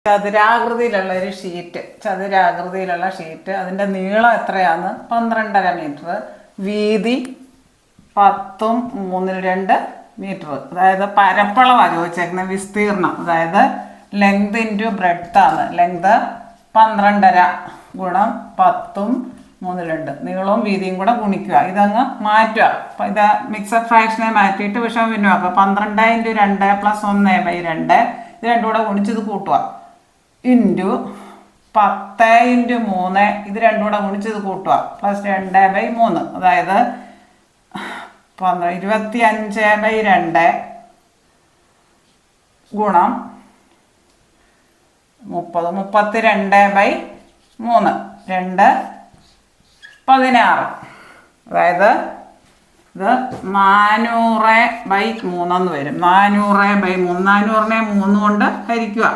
ചതുരാകൃതിയിലുള്ള ഒരു ഷീറ്റ്, ചതുരാകൃതിയിലുള്ള ഷീറ്റ്. അതിൻ്റെ നീളം എത്രയാണ്? 12.5 മീറ്റർ. വീതി 10.32 മീറ്റർ. അതായത് പരപ്പളവാണ് ചോദിച്ചേക്കുന്നത്, വിസ്തീർണം. അതായത് ലെങ്ത് ഇൻറ്റു ബ്രെഡ്ത്ത് ആണ്. ലെങ്ത് 12.5 ഗുണം 10.32. നീളവും വീതിയും കൂടെ ഗുണിക്കുക. ഇതങ്ങ് മാറ്റുക. അപ്പം ഇത് മിക്സഡ് ഫ്രാക്ഷനെ മാറ്റിയിട്ട് വിഷം ഭിന്നമാക്കുക. 12 × 2 + 1/2. ഇത് രണ്ടും കൂടെ ഗുണിച്ചത് കൂട്ടുക. ഇൻറ്റു 10 × 3. ഇത് രണ്ടും കൂടെ ഗുണിച്ചത് കൂട്ടുക. +2/3. അതായത് 25/2 ഗുണം 30. 32/3. 2 16. അതായത് ഇത് 400/3 എന്ന് വരും. 400/3. 400നെ 3 കൊണ്ട് ഹരിക്കുക.